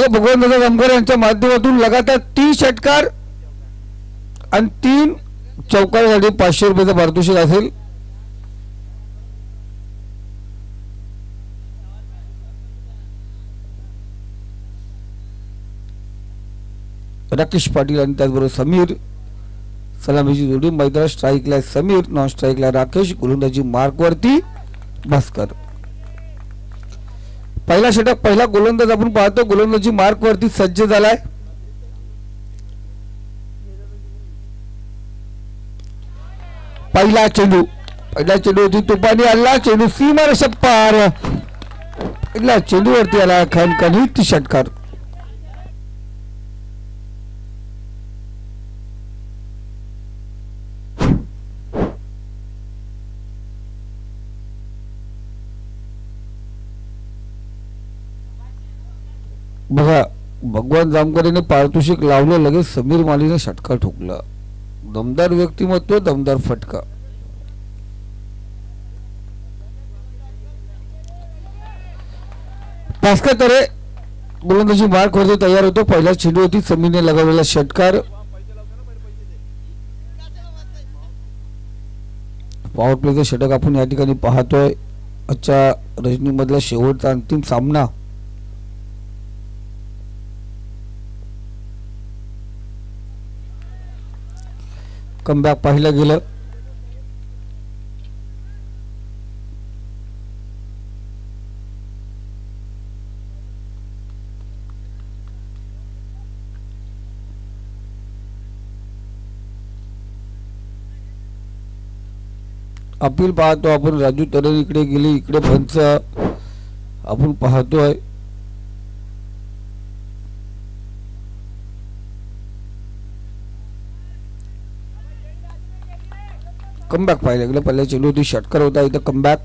भगवान दादा जामकर यांच्या माध्यमातून लगातार 3 षटकार आणि 3 चौकारासाठी 500 रुपयाचं पारितोषिक असेल. राकेश पाटील आणि त्याचबरोबर समीर सलामीची जोडी. मैदानात स्ट्राईकला समीर, नॉन स्ट्राईकला राकेश, गोलंदाजी मार्कवरती भास्कर. पहिला षटक पहिला गोलंदाज आपण पाहतो. गोलंदाजी मार्कवरती सज्ज झालाय. पहिला चेंडू होती तुपानी आला. चेंडू सीमारेषा पार. पहिला चेंडूवरती आला खणखणीत षटकार. बघा भगवान जामकर यांनी पारितोषिक लावलं. लगेच समीर मालीने षटकार ठोकला. दमदार व्यक्तिमत्व, दमदार फटका. भास्कर तरे गोलंदाजी मार्क वरती तयार होतो. पहिला चेंडू होती समीरने लगावलेला षटकार. पॉवर प्लेचं षटक आपण या ठिकाणी पाहतोय. आजच्या रजनीमधला शेवटचा अंतिम सामना. कमबॅक पाहिलं गेलं. अपील पाहतो आपण. राजू तरे इकडे गेली, इकडे पंच आपण पाहतोय. कमबॅक पाहिलं गेलं. पहिल्या चेंडू होती षटकार होता. इथं कमबॅक.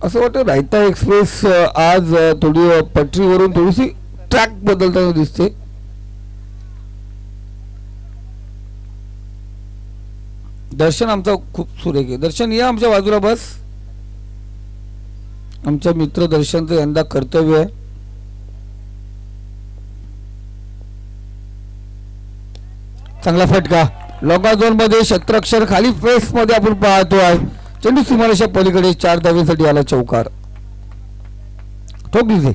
असं वाटतं रायता एक्सप्रेस आज थोडी पटरीवरून थोडीशी ट्रॅक बदलताना दिसते. दर्शन आमचा खूप सुरेख आहे. दर्शन या आमच्या बाजूला बस. आमच्या मित्र दर्शनचं यंदा कर्तव्य आहे. चांगला फटका लॉंगा झोन मध्ये. क्षेत्ररक्षण खाली फेस मध्ये आपण पाहतोय. चेंडू सीमारेषा पलीकडे 4 धावांसाठी आला चौकार. ठोकली.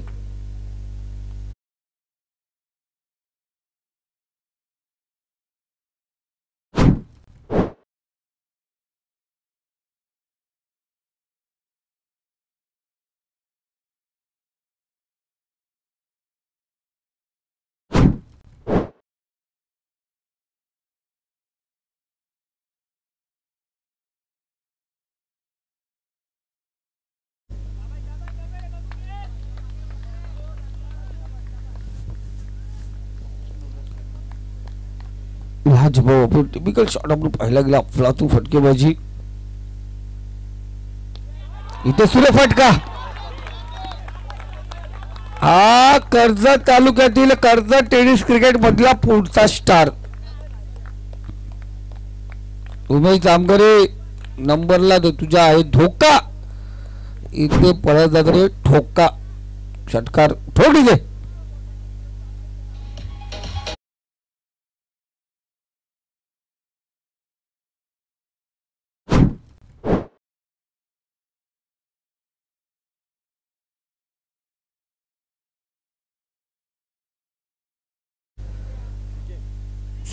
आपण टिपिकल शॉट आपण पाहिला गेला. अफलातून फटकेबाजी. इथे सूर्य फटका. हा कर्जत तालुक्यातील कर्जत टेनिस क्रिकेट मधला पुढचा स्टार उमेश जामगरे नंबरला तुझ्या आहे धोका. इथे परत जात रे ठोका. षटकार ठोकली दे.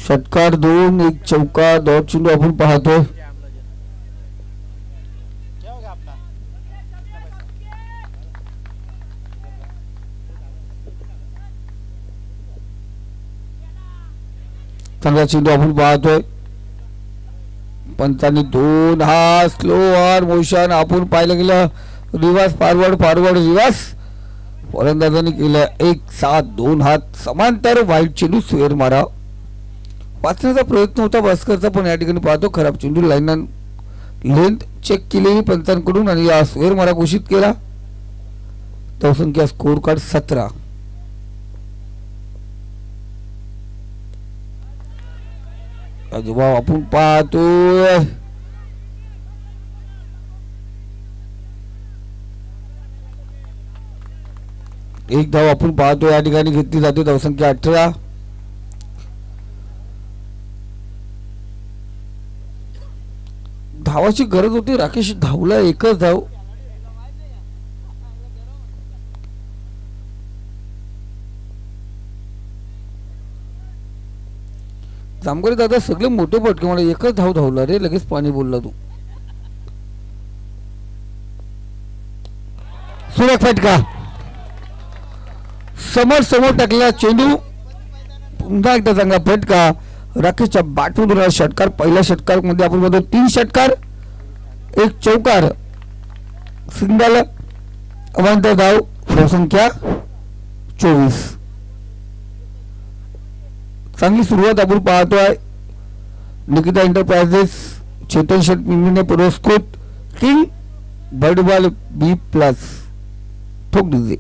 षटकार 2, 1 चौका, 2 चेंडू आपण पाहतोय. चांगला चेंडू आपण पाहतोय. पंचांनी 2 हा स्लो आर मोशन आपण पाहिलं गेलं. Reverse forward reverse. फलंदाजांनी केलं 1-7 2 हात समांतर. वाईट चेंडू स्वेर मारा. वाचण्याचा प्रयत्न होता भास्करचा पण या ठिकाणी पाहतो खराब चेंडू. लाईन लेंथ चेक केलेली पंचांकडून आणि या स्वेर मारा घोषित केला. धावसंख्या स्कोर कार्ड 17. जेव्हा आपण पाहतोय एक धाव आपण पाहतो या ठिकाणी घेतली जाते धावसंख्या 18. धावाची गरज होती, राकेश धावला एकच धाव. जामकरे दादा सगळे मोठे पटके मला एकच धाव धावला रे, लगेच पाणी बोलला तू. सुरेख फटका, समोर समोर टाकलेला चेंडू, पुन्हा एकदा चांगला फटका. राकेशच्या बॅटमधून षटकार. पहिल्या षटकार मध्ये आपण बघतो 3 षटकार 1 चौकार, सिंगल, अवांतर धाव, धावसंख्या 24. चांगली सुरुवात आपण पाहतोय. निकिता एंटरप्राइजेस चेतन शेट्टीने पुरस्कृत किंग बर्डबॉल B+ ठोक दीजिए.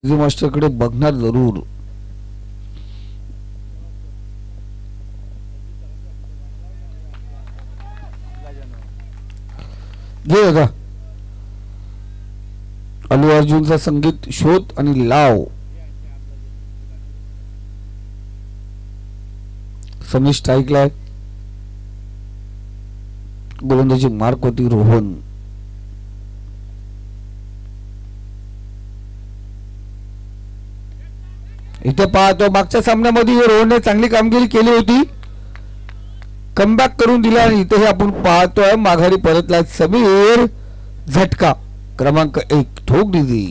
मास्टर कडे बघणार जरूर. घे दादा. अल्लू अर्जुनचा संगीत शोध आणि लाव. समीर स्ट्राईकला आहे. गोलंदाजी मार्क होती रोहन. इथे पाहतो मागच्या सामन्यामध्ये रोहनने चांगली कामगिरी केली होती, कमबॅक करून दिला आणि इथे आपण पाहतोय माघारी परतला समीर. झटका क्रमांक 1 ठोक दिली.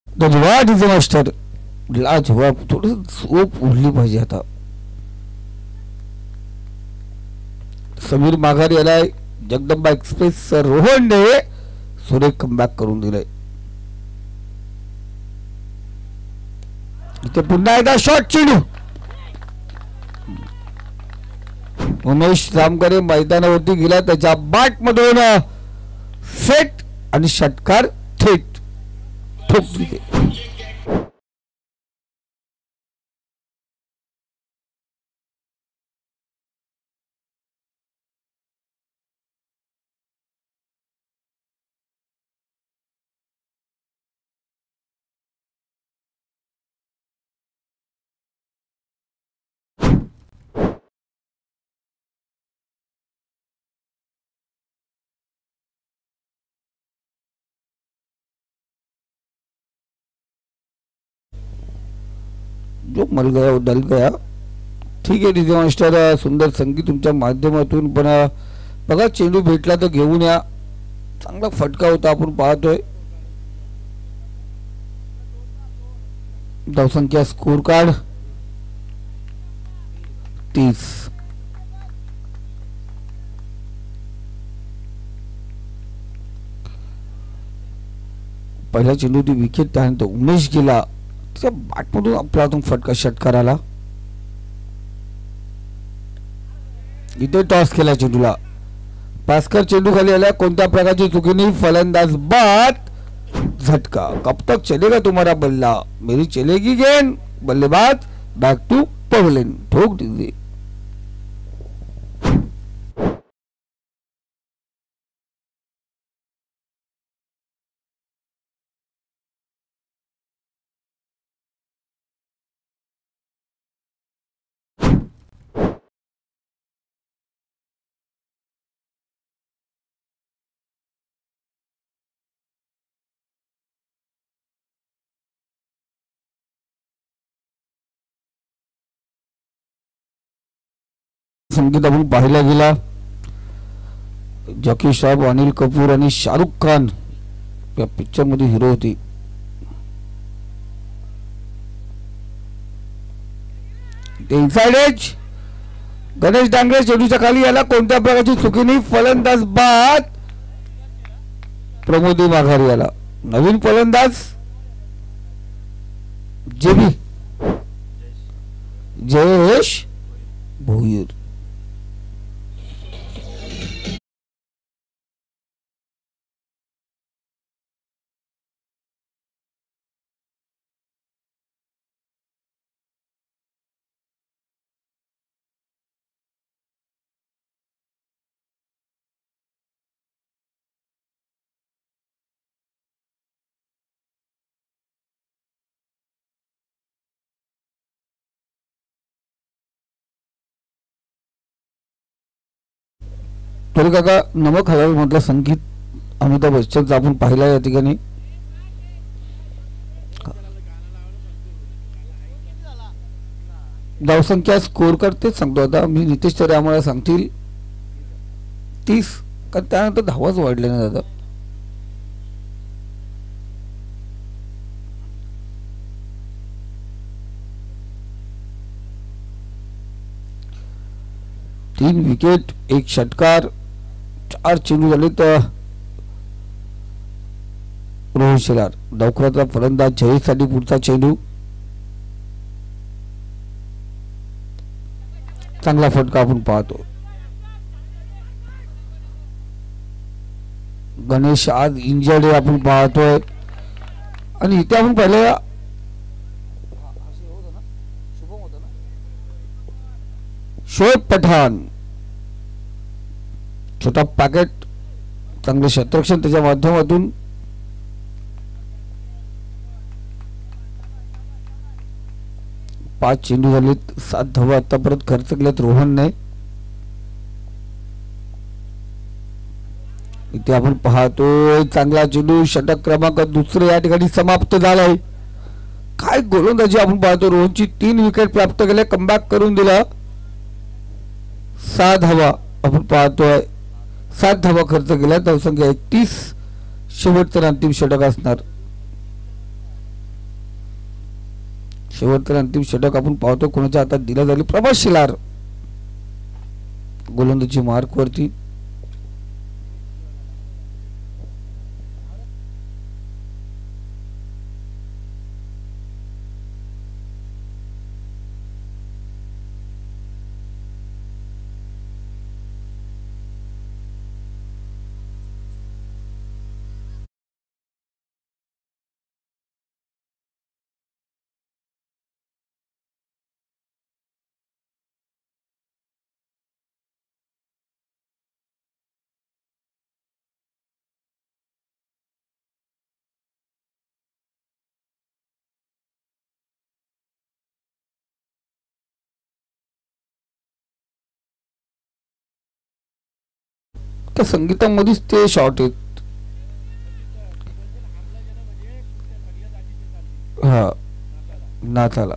धन्यवाद मास्टर. लाजवाब. थोडं झोप उरली पाहिजे आता. समीर माघारी आलाय. जगदंबा एक्सप्रेस रोहनने सुरेख कमबॅक करून दिलाय. इथे पुन्हा एकदा शॉट चेंडू. उमेश जामकरे मैदानावरती गेला, त्याच्या बॅट मधून सेट आणि षटकार थेट ठोक दिले. जो मर गया वो डल गया. ठीक आहे डीजे मास्टर, सुंदर संगीत तुमच्या माध्यमातून. पण बघा चेंडू भेटला तर घेऊन या. चांगला फटका होता आपण पाहतोय. धावसंख्या स्कोर कार्ड 30. पहिला चेंडू ती विकेट, त्यानंतर उमेश गेला. बॅटमधून आपला फटका षटकार आला. इथे टॉस केला चेंडूला. पास्कर चेंडू खाली आला. कोणत्या प्रकारची चुकीने फलंदाज बाद. झटका. कब तक चलेगा तुम्हारा बल्ला. मेरी चलेगी गेंद. बल्लेबाज बैक टू पवेलियन. ठोक दीजिए. संगीत आपण पाहायला गेला जॉकी श्रॉफ, अनिल कपूर आणि शाहरुख खान या पिक्चर मध्ये हिरो होती. इनसाइड एज गणेश डांगरे चेंडूच्या खाली याला कोणत्या प्रकारची चुकी नाही. फलंदाज बाद प्रमोदी माघारी आला. नवीन फलंदाज जेबी जयेश भोईर. तरी काका नमक हलाल म्हटलं संगीत अमिताभ बच्चनचं आपण पाहिला या ठिकाणी. धावसंख्या स्कोर करतेच सांगतो आता मी. नितेश तरे आम्हाला सांगतील 30 कारण त्यानंतर धावाच वाढले ना दादा. तीन विकेट, एक षटकार, 4 चेंडू झाले तर रोहित शेलार. डावखुराचा फलंदाज जयेशसाठी पुढचा चेंडू. चांगला फटका आपण पाहतो. गणेश आज इंजर्ड आपण पाहतोय आणि इथे आपण पाहिलं शोएब पठाण छोटा पॅकेट चांगले क्षेत्ररक्षण त्याच्या माध्यमातून. पाच चेंडू झालेत, 7 धावा आतापर्यंत खर्च केल्यात रोहनने. इथे आपण पाहतोय चांगला चेंडू, षटक क्रमांक दुसरे या ठिकाणी समाप्त झालाय. काय गोलंदाजी आपण पाहतो. रोहनची 3 विकेट प्राप्त केले, कमबॅक करून दिला. 6 धावा आपण पाहतोय, 7 धावा खर्च केल्या, धावसंख्या 31. शेवटचं अंतिम षटक असणार. शेवटचं अंतिम षटक आपण पाहतो कोणाच्या हातात दिला जाईल. प्रभास शिलार गोलंदाजी मार्क वरती. त्या संगीतामध्येच ते शॉट आहेत. हा नाथाला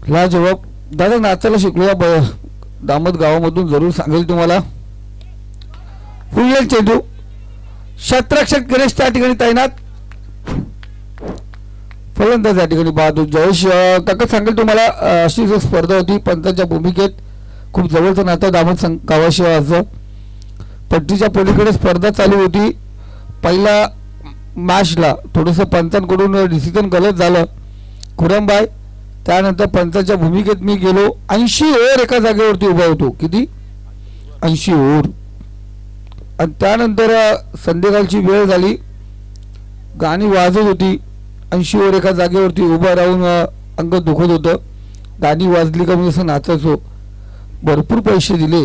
ला जवाब दादा नाचायला शिकलो या दामत गावामधून जरूर सांगेल तुम्हाला. फुल चेंडू, क्षेत्ररक्षक गणेश त्या ठिकाणी तैनात. फलंदाज या ठिकाणी बहादूर. जयेश काका सांगेल तुम्हाला अशी स्पर्धा होती पंचांच्या भूमिकेत. खूप जवळचं नातं दामत गावाशिवाय असं. पट्टीच्या पलीकडे स्पर्धा चालू होती. पहिला मॅचला थोडंसं पंचांकडून डिसिजन गलत झालं खुरमबाई. त्यानंतर पंचांच्या भूमिकेत मी गेलो. 80 ओव्हर एका जागेवरती उभा होतो. किती 80 ओव्हर. आणि त्यानंतर संध्याकाळची वेळ झाली, गाणी वाजत होती. 80 ओव्हर एका जागेवरती उभा राहून अंग दुखत होतं. गाणी वाजली का मी असं नाचायचो. भरपूर पैसे दिले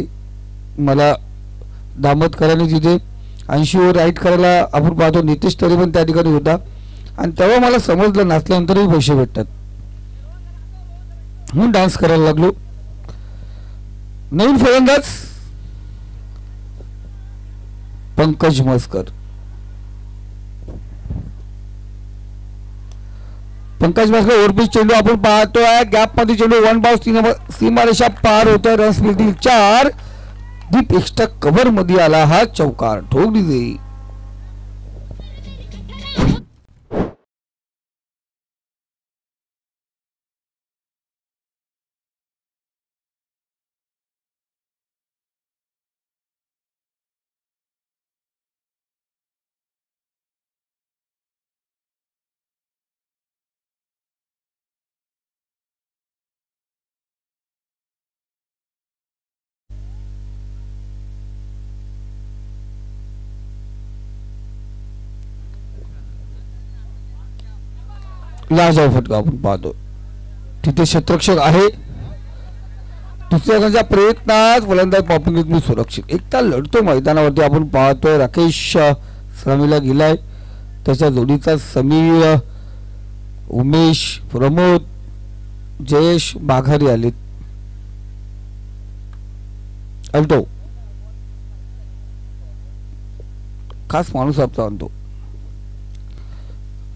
मला दामतकरांनी तिथे. 80 ओव्हर राईट करायला आपण पाहतो. नितेश तरी पण त्या ठिकाणी होता आणि तेव्हा मला समजलं नाचल्यानंतरही पैसे भेटतात म्हणून डान्स करायला लागलो. नवीन फलंदाज पंकज मस्कर. पंकज भास्कर ओव्हरपिच चेंडू आपण पाहतोय. गॅप मध्ये चेंडू वन बाउन्स सीमारेषा पार होतोय. रन्स मिळतील 4. डीप एक्स्ट्रा कव्हर मध्ये आला हा चौकार. ठोक दिली. लाजाव फटका आपण पाहतो. तिथे क्षेत्ररक्षक आहे. दुसऱ्या प्रयत्नात फलंदाज पॉपिंग सुरक्षित एकटा लढतो मैदानावरती आपण पाहतोय. राकेश सलामीला गेलाय. त्याच्या जोडीचा समीर, उमेश, प्रमोद, जयेश बाघारी आलेत. अल्टो खास माणूस आपला आणतो.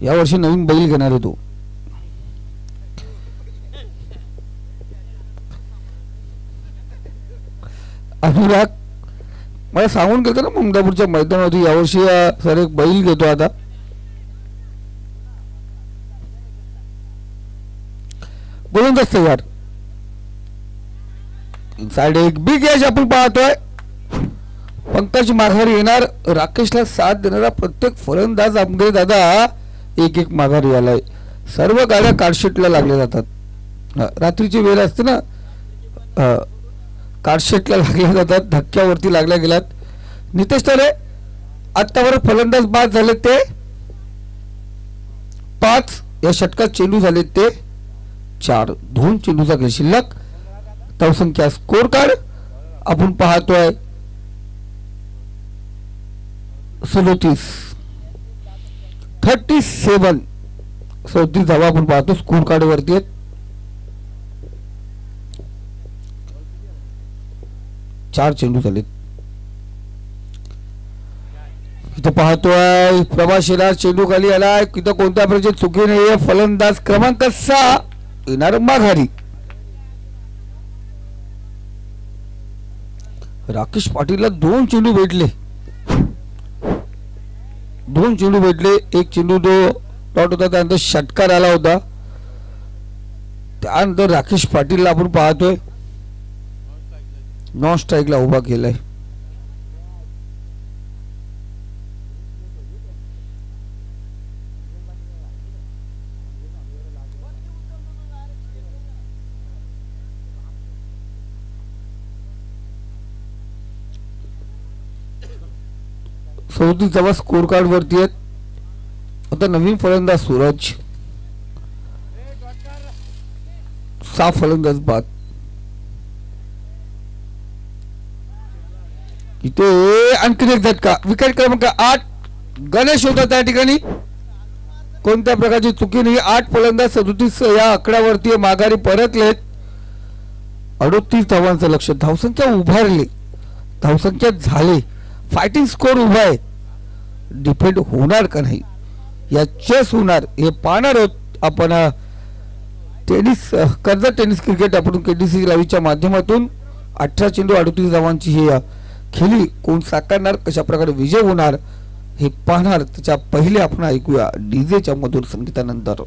यावर्षी नवीन बैल घेणार आहे तो. अनुराग मला सांगून गेलं ना ममदापूरच्या मैदानावरती यावर्षी सर एक बैल घेतो आता. गोलंदाज तयार. इनसाइड एक बिग एज आपण पाहतोय. पंकज माघारी येणार. राकेशला साथ देणारा प्रत्येक फलंदाज आमगे दादा एक एक माघारी आलाय. सर्व गाड्या कार्डशीटला लागल्या जातात. रात्रीची वेळ असते ना, कार्डशीटला लागल्या जातात. धक्क्यावरती लागल्या गेल्यात. नितेश तरे आतावर फलंदाज बाद झाले ते 5. या षटकात चेंडू झाले ते 4. 2 चेंडूचा खेळ शिल्लक. धावसंख्या स्कोर कार्ड आपण पाहतोय 37 धावा आपण पाहतो स्कोर कार्ड वरती आहेत. 4 चेंडू झालेत. इथं पाहतोय प्रभास शेलार चेंडू खाली आलाय. इथं कोणत्या प्रकारची चुकी नाहीये. फलंदाज क्रमांक 6 येणार माघारी. राकेश पाटीलला 2 चेंडू भेटले. 2 चेंडू भेटले. एक चेंडू तो डॉट होता. त्यानंतर षटकार आला होता. त्यानंतर राकेश पाटीलला आपण पाहतोय नॉन स्ट्राईकला उभा केलाय. धावा स्कोर कार्ड वरती आहेत. आता नवीन फलंदाज सूरज. 6 फलंदाज बाद. इथे आणखी एक झटका. विकेट क्रमांक 8 गणेश होता त्या ठिकाणी. कोणत्या प्रकारची चुकी नाही. 8 फलंदाज 37 या आकड्यावरती माघारी परतलेत. 38 धावांचं लक्ष. धावसंख्या उभारली. धावसंख्या झाले. फायटिंग स्कोर उभा आहे. डिपेंड होणार का नाही या चेस होणार हे पाहणार आहोत आपण. टेनिस कर्जत टेनिस क्रिकेट आपण केडीसी लाईव्हच्या माध्यमातून 18 चेंडू 38 धावांची ही खेळी कोण साकारणार, कशा प्रकारे विजय होणार हे पाहणार. त्याच्या पहिले आपण ऐकूया डीजेच्या मधुर संगीतानंतर.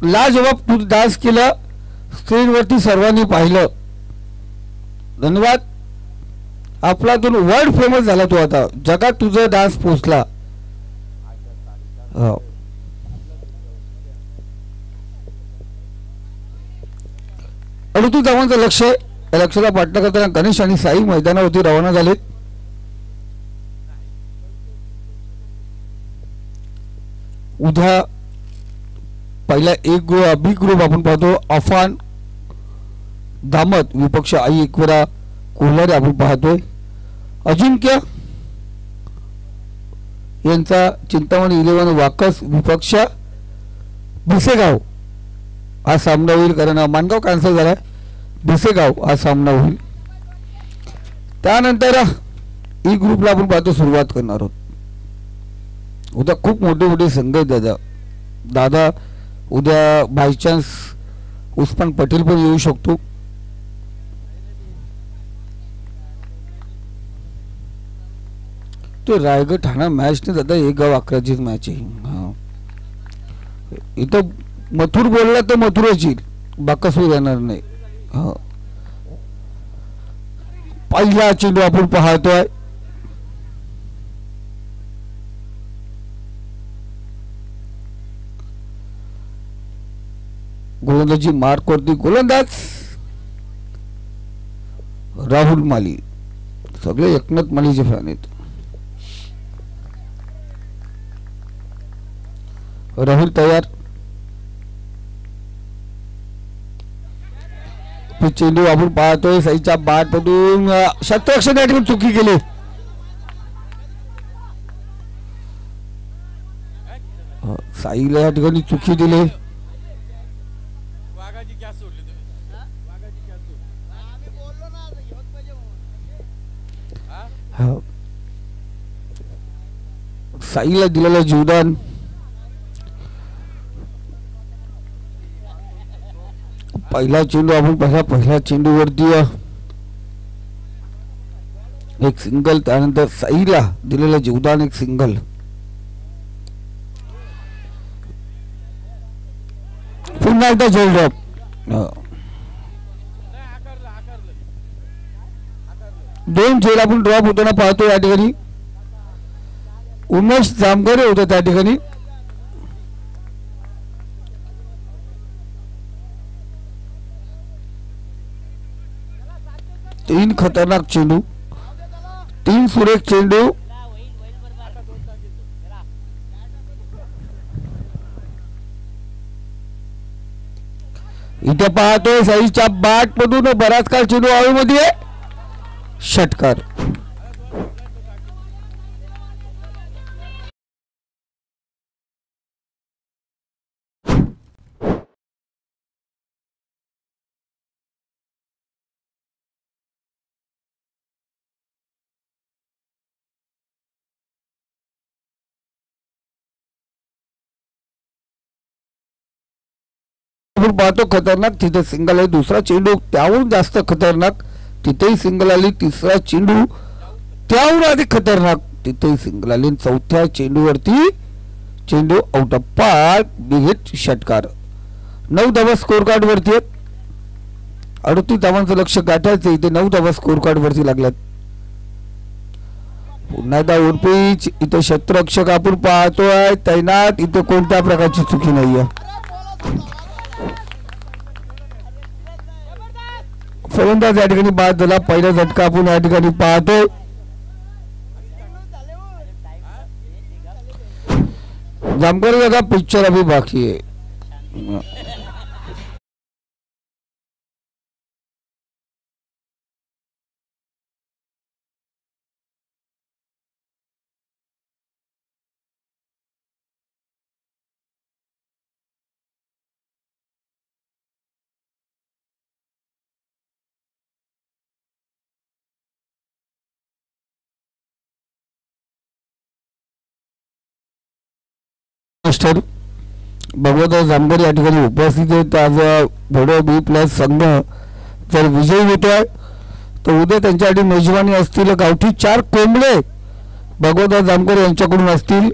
लाजवाब तू डान्स केला, स्क्रीनवरती सर्वांनी पाहिलं. धन्यवाद. आपला दोन वर्ल्ड फेमस झाला तू, आता जगात तुझा डान्स पोचला. आणि तू धावांचं लक्ष आहे. या लक्षाला पाठला करताना गणेश आणि साई मैदानावरती रवाना झालेत. उद्या पहिला एक बी ग्रुप आपण पाहतो. अफान दामत विपक्ष आई एकवरा कोल्हारी आपण पाहतोय. अजिंक्य यांचा चिंतामणी 11 वाकस विपक्ष भिसेगाव हा सामना होईल. कारण मानगाव कॅन्सल झाला, भिसेगाव हा सामना होईल. त्यानंतर ई ग्रुपला आपण पाहतो सुरुवात करणार आहोत. उद्या खूप मोठे मोठे संघ आहेत दादा. उद्या बाय चान्स उस्मान पटेल पण येऊ शकतो. तो रायगड ठाणा मॅच नाही दादा, 1 गाव 11ची मॅच आहे. इथं मथुर बोलला तर मथुरच येईल, बाकसूर येणार नाही. पहिला चेंडू आपण पाहतोय. गोलंदाजी मार्क वरती गोलंदाज राहुल माली. सगळे एकनाथ मालीचे फॅन आहेत. राहुल तयार. चेंडू आपण पाहतोय साईच्या बाट मधून शतरक्षण या ठिकाणी चुकी केली. साईला या ठिकाणी चुकी दिली. साईला दिलेलं जीवदान. पहिला चेंडू आपण पहिल्या चेंडूवरती एक सिंगल. त्यानंतर साईला दिलेलं जीवदान एक सिंगल. पुन्हा एकदा झेल ड्रॉप. दोन झेल आपण ड्रॉप होताना पाहतो. या ठिकाणी उमेश जामगरे होता त्या ठिकाणी. तीन खतरनाक चेंडू, 3 सुरेख चेंडू. इथे पाहतोय साईच्या बाट मधून बराच काळ चेंडू हवेमध्ये, षटकार. आपण पाहतो खतरनाक, तिथे सिंगल आहे. दुसरा चेंडू त्याहून जास्त खतरनाक, तिथेही सिंगल आली. तिसरा चेंडू त्याहून अधिक खतरनाक, तिथेही सिंगल आली. चौथ्या चेंडूवरती चेंडू out of park, big hit, षटकार. 9 धावा स्कोर कार्ड वरती आहेत. 38 धावांचं लक्ष गाठायचं. इथे 9 धावा स्कोर कार्ड वरती लागल्यात. पुन्हा एकदा ओरपीच. इथे क्षेत्ररक्षक आपण पाहतोय तैनात. इथे कोणत्या प्रकारची चुकी नाहीये. फलंदाज या ठिकाणी बाद झाला. पहिला झटका आपण या ठिकाणी पाहतोय. जामकर जगह पिक्चर अभी बाकी है. मास्टर भगवंत जामगर या ठिकाणी उपस्थित आहेत. आज भोडो बी प्लस संघ जर विजयी होतोय तर उद्या त्यांच्यासाठी मेजवानी असतील गावठी 4 कोंबडे भगवंत जामगर यांच्याकडून असतील.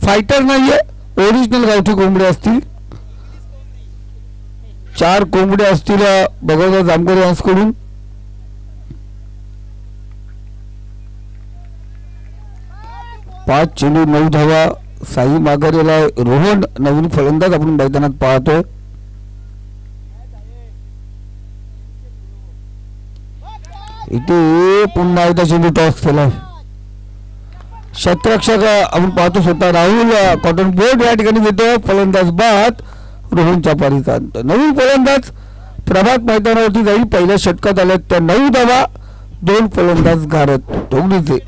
फायटर नाहीये, ओरिजिनल गावठी कोंबडे असतील. 4 कोंबड्या असतील भगवंत जामकर यांच्याकडून. पाच चेंडू 9 धावा. साई माघारीला रोहन नवीन फलंदाज आपण मैदानात पाहतोय. इथे पुन्हा एकदा चेंडू टॉस केला. क्षेत्ररक्षक आपण पाहतो स्वतः राहुल कॉटन बोर्ड या ठिकाणी देतो. फलंदाज बाद रोहनच्या पारीचा. नवीन फलंदाज प्रभात मैदानावरती जाईल. पहिल्या षटकात आल्या त्या 9 धावा. 2 फलंदाज घारत दोघीचे.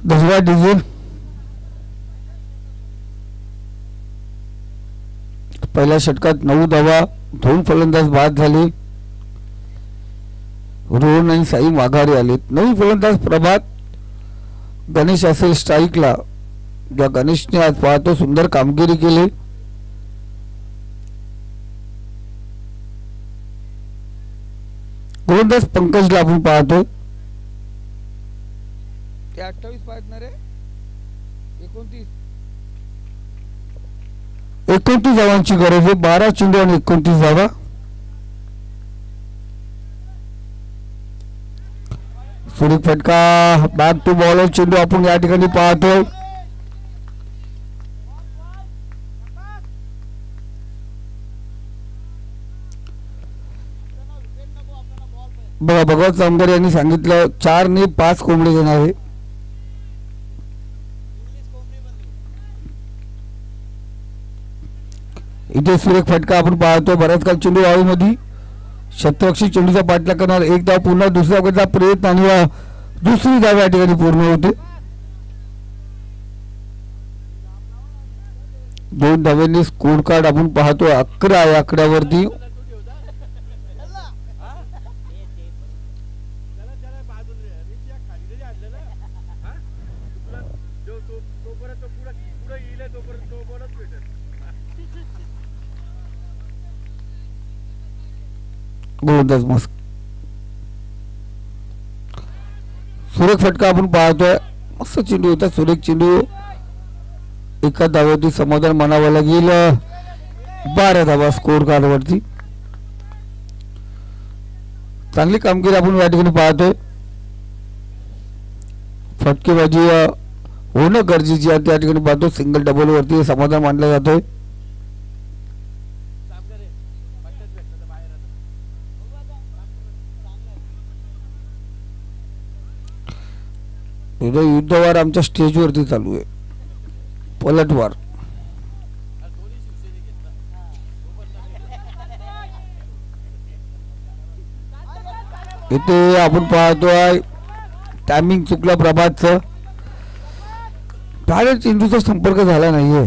दसरा डिझेल पहिल्या षटकात 9 धावा. 2 फलंदाज बाद झाले. रोहन आणि साई माघारी आलेत. नवीन फलंदाज प्रभात. गणेश असेल स्ट्राईकला. या गणेशने आज पाहतो सुंदर कामगिरी केली. गोलंदाज पंकजला आपण पाहतो. 28 पाहणार आहे. 29 धावांची गरज आहे. 12 चेंडू आणि 29 धावा. सुरेख फटका. बॅक टू बॉलर चेंडू आपण या ठिकाणी पाहतोय. बघा भगवत जामकर यांनी सांगितलं 4 ने 5 कोंबडे घेणार आहे. इथे सुरेख फटका आपण पाहतो. बऱ्याच काळ चेंडू वाळूमध्ये. क्षेत्ररक्षक चेंडूचा पाठलाग करणार. 1 धाव. पुन्हा दुसऱ्या अवघडचा प्रयत्न आणि दुसरी धाव या ठिकाणी पूर्ण होते. 2 धावांनी स्कोर कार्ड आपण पाहतो 11 या आकड्यावरती. गोलंदाज मस्त. सुरेख फटका आपण पाहतोय. मस्त चेंडू होता. सुरेख चेंडू. एका धावावरती समाधान मानावं लागेल. 12 धावा स्कोर कार्ड वरती. चांगली कामगिरी आपण या ठिकाणी पाहतोय. फटकेबाजी होणं गरजेची आहे त्या ठिकाणी पाहतो. सिंगल डबल वरती समाधान मानलं जातोय. युद्धवार आमच्या स्टेजवरती चालू आहे. पलटवार. इथे आपण पाहतोय टायमिंग चुकला प्रभातचं. डायरेक्ट चेंडूचा संपर्क झाला नाहीये.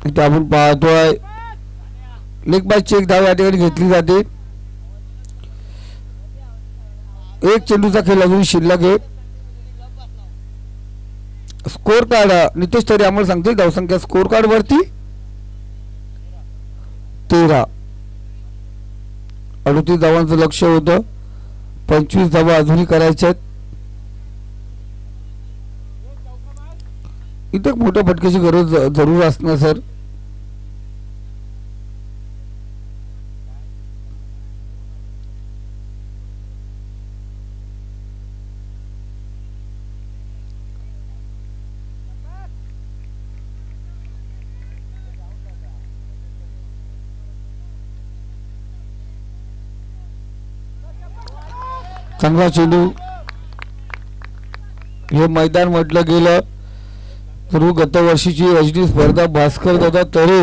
इथे आपण पाहतोय लेग बाय चेक धाव या ठिकाणी घेतली जाते. 1 चेंडूचा खेळ अजून शिल्लक आहे. स्कोर कार्ड नितेश तरी आम्हाला सांगते धावसंख्या स्कोर कार्ड वरती 13. 38 धावांचं लक्ष होतं. 25 धावा अजूनही करायच्या आहेत. इथे मोठ्या फटक्याची गरज जरूर असणार सर. चांगला चेंडू. हे मैदान म्हटलं गेलं तर गतवर्षीची रजनी स्पर्धा भास्कर दादा तरे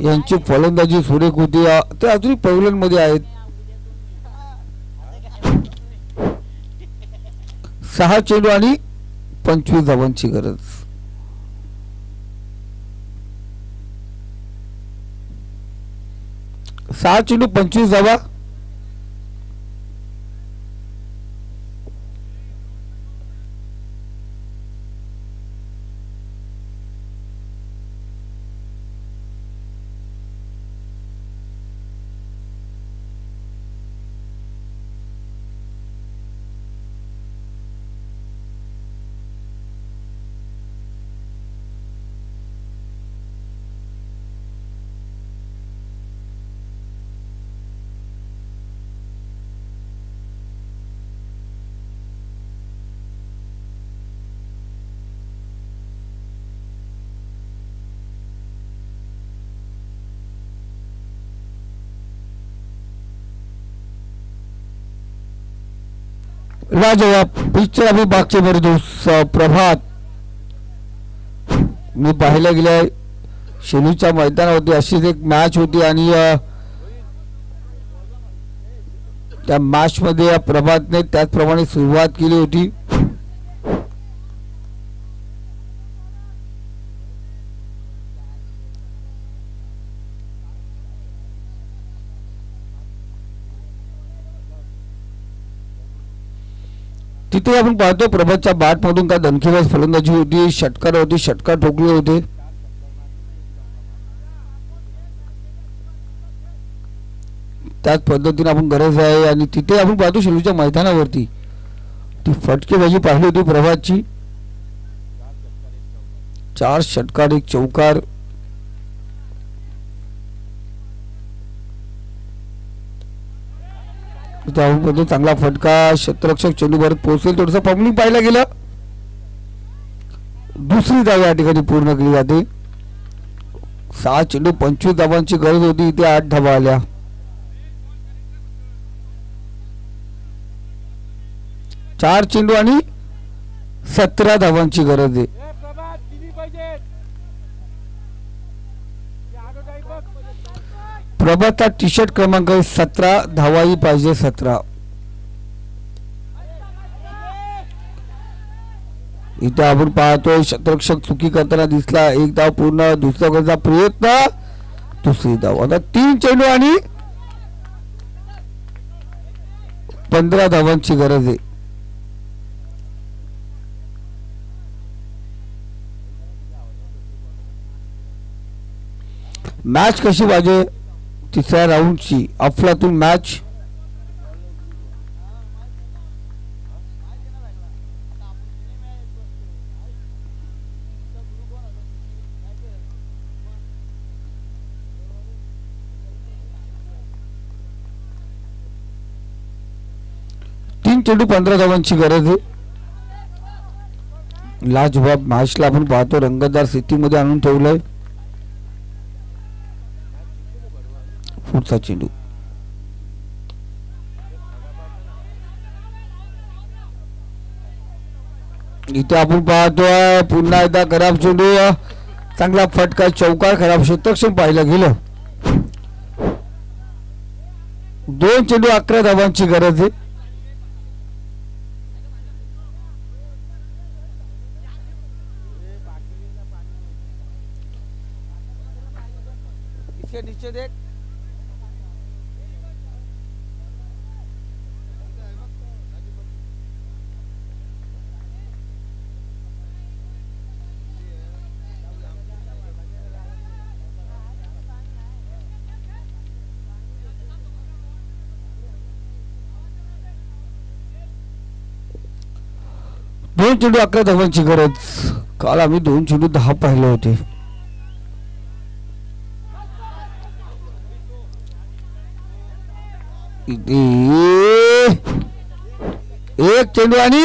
यांची फलंदाजी सुरेख होती. ते अजूनही पहिल्यांमध्ये आहेत. 6 चेंडू आणि 25 धावांची गरज. सहा चेंडू 25 धावा. लाजवाब पिचर अभी बागचे बरदोस प्रभात मी पाहायला गेलाय. शेलूच्या मैदानावरती अशीच एक मॅच होती आणि त्या मॅच मध्ये प्रभातने त्याचप्रमाणे सुरुवात केली होती. तिथे आपण पाहतो प्रभातच्या बॅट मधून काय दणकेबाज फलंदाजी होती. षटकार होती, षटकार ठोकले होते. त्याच पद्धतीने आपण गरज आहे आणि तिथे आपण पाहतो शेलूच्या मैदानावरती ती फटकेबाजी पाहिली होती प्रभातची. 4 षटकार 1 चौकार. चांगला फटका. क्षेत्ररक्षक चेंडू परत पोहोचेल थोडस पम्पलिंग पाहायला गेलं. दुसरी धाव या ठिकाणी पूर्ण केली जाते. 6 चेंडू 25 धावांची गरज होती. इथे 8 धावा आल्या. 4 चेंडू आणि 17 धावांची गरज आहे. प्रभातचा टी शर्ट क्रमांक 17 धावाही पाहिजे. 17 इथे आपण पाहतोय क्षेत्ररक्षक चुकी करताना दिसला. 1 धाव पूर्ण. दुसऱ्या गरजा प्रयत्न. दुसरी धाव. आता 3 चेंडू आणि 15 धावांची गरज आहे. मॅच कशी वाजे. तिसऱ्या राऊंडची अफलातून मॅच. तीन चेंडू 15 धावांची गरज आहे. लाजवाब मॅचला आपण पाहतो रंगतदार स्थितीमध्ये आणून ठेवलंय. पुढचा चेंडू. इथे आपण पाहतोय पुन्हा एकदा खराब चेंडू. चांगला फटका चौकार. खराब क्षेत्ररक्षण पाहिलं गेलं. 2 चेंडू 11 धावांची गरज आहे. नीचे देख. दोन चेंडू 11 धावांची गरज. काल आम्ही 2 चेंडू 10 पाहिले होते. एक चेंडू आणि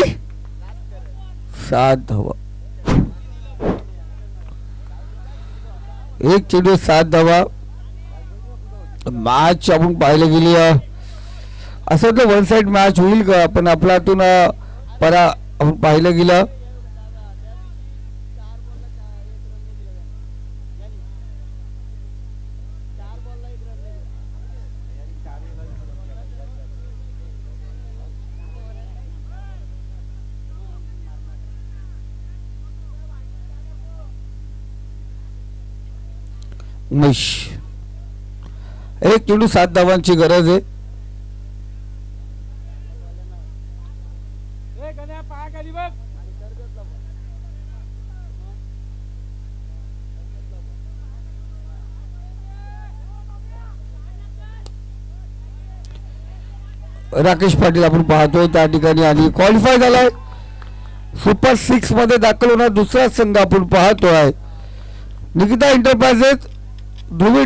7 धावा. 1 चेंडू 7 धावा. मॅच आपण पाहायला गेली असं तर वन साइड मॅच होईल का. पण आपल्यातून आपण पाहिलं गेलं उमेश, एक चेंडू 7 धावांची गरज आहे. राकेश पाटील आपण पाहतो त्या ठिकाणी आणि क्वालिफाय झालाय. सुपर 6 मध्ये दाखल होणार दुसरा संघ आपण पाहतोय निकिता एंटरप्राइजेस, ध्रुवी